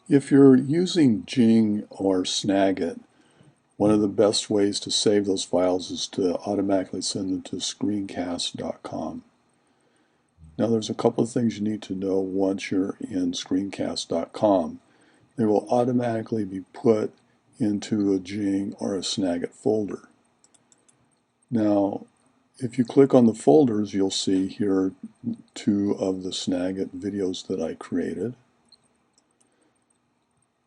If you're using Jing or Snagit, one of the best ways to save those files is to automatically send them to screencast.com. Now there's a couple of things you need to know once you're in screencast.com. They will automatically be put into a Jing or a Snagit folder. Now, if you click on the folders, you'll see here two of the Snagit videos that I created.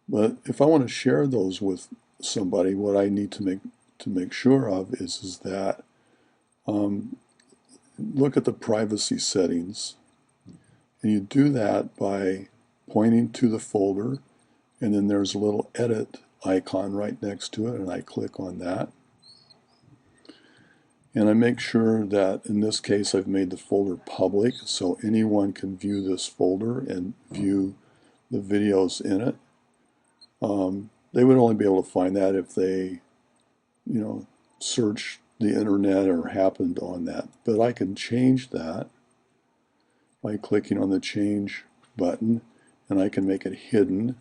But if I want to share those with somebody, what I need to make sure of is that look at the privacy settings, and you do that by pointing to the folder, and then there's a little edit icon right next to it, and I click on that. And I make sure that in this case I've made the folder public so anyone can view this folder and view the videos in it. They would only be able to find that if they, search the internet or happened on that. But I can change that by clicking on the change button, and I can make it hidden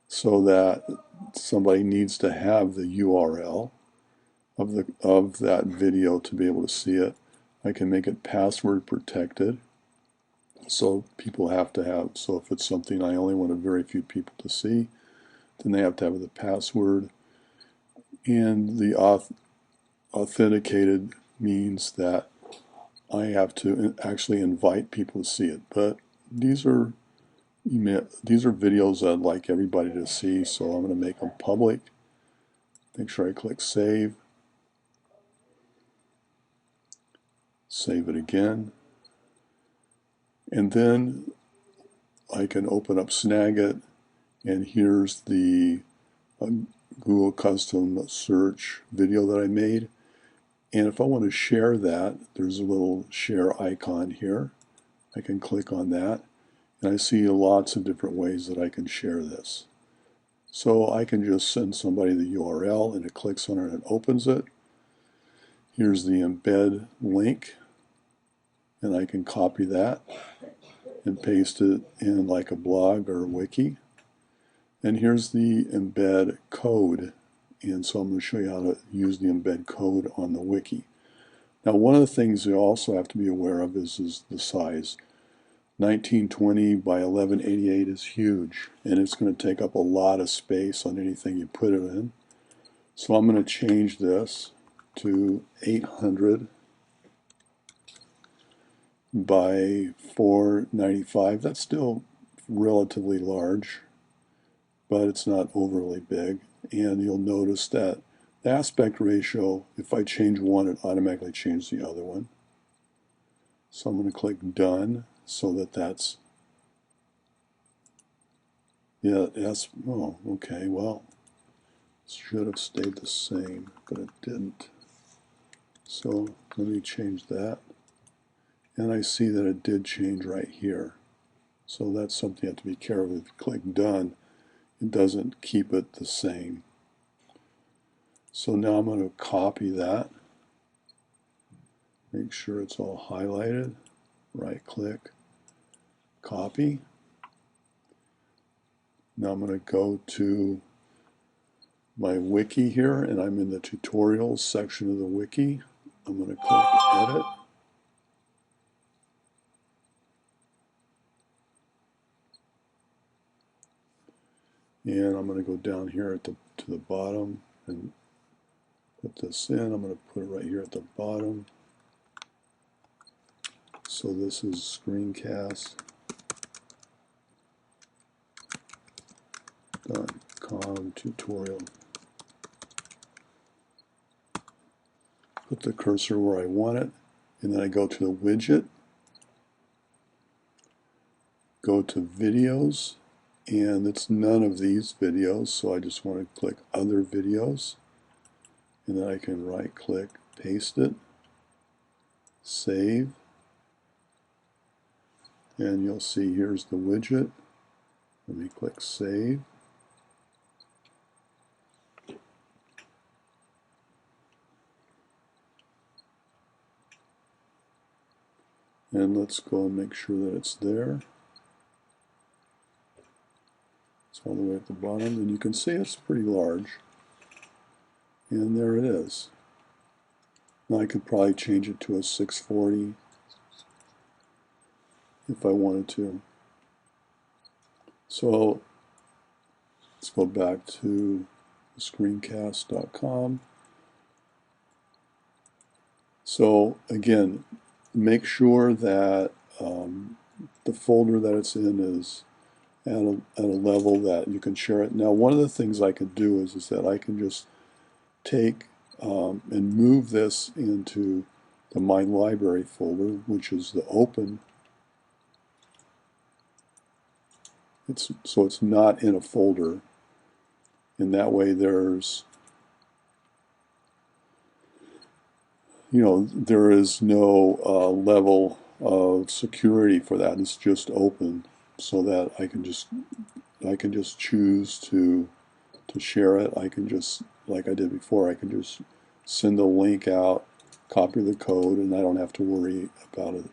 so that somebody needs to have the URL of that video to be able to see it. I can make it password protected, so people have to have, so if it's something I only want a very few people to see, then they have to have the password. And the authenticated means that I have to actually invite people to see it. But these are videos I'd like everybody to see, so I'm going to make them public. Make sure I click save. Save it again. And then I can open up Snagit, and here's the Google custom search video that I made. And if I want to share that, there's a little share icon here. I can click on that, and I see lots of different ways that I can share this. So I can just send somebody the URL, and it clicks on it and it opens it. Here's the embed link, and I can copy that and paste it in like a blog or a wiki. And here's the embed code. And so I'm going to show you how to use the embed code on the wiki. Now, one of the things you also have to be aware of is the size. 1920 by 1188 is huge, and it's going to take up a lot of space on anything you put it in. So I'm going to change this to 800 by 495. That's still relatively large, but it's not overly big. And you'll notice that the aspect ratio, if I change one, it automatically changes the other one. So I'm going to click done so that's, yeah, oh, okay, well, it should have stayed the same, but it didn't. So let me change that. And I see that it did change right here. So that's something you have to be careful with. If you click done, it doesn't keep it the same. So now I'm going to copy that. Make sure it's all highlighted. Right click, copy. Now I'm going to go to my wiki here, and I'm in the tutorials section of the wiki. I'm going to click edit. And I'm going to go down here to the bottom and put this in. I'm going to put it right here at the bottom. So this is screencast.com tutorial. Put the cursor where I want it, and then I go to the widget, go to videos, and it's none of these videos, so I just want to click other videos, and then I can right click, paste it, save, and you'll see here's the widget. Let me click save. And let's go and make sure that it's there. It's all the way at the bottom, and you can see it's pretty large. And there it is. Now I could probably change it to a 640 if I wanted to. So let's go back to screencast.com. So again, make sure that the folder that it's in is at a level that you can share it. Now, one of the things I can do is that I can just take and move this into the My Library folder, which is the open. So it's not in a folder. And that way there's, there is no level of security for that. It's just open, so that I can just choose to share it. I can just, like I did before, I can just send a link out, copy the code, and I don't have to worry about it,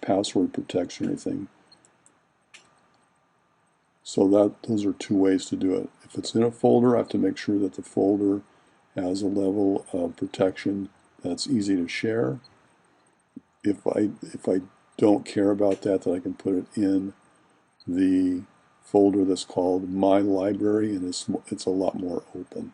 password protection or anything. So those are two ways to do it. If it's in a folder, I have to make sure that the folder has a level of protection that's easy to share. If I don't care about that, then I can put it in the folder that's called My Library, and it's a lot more open.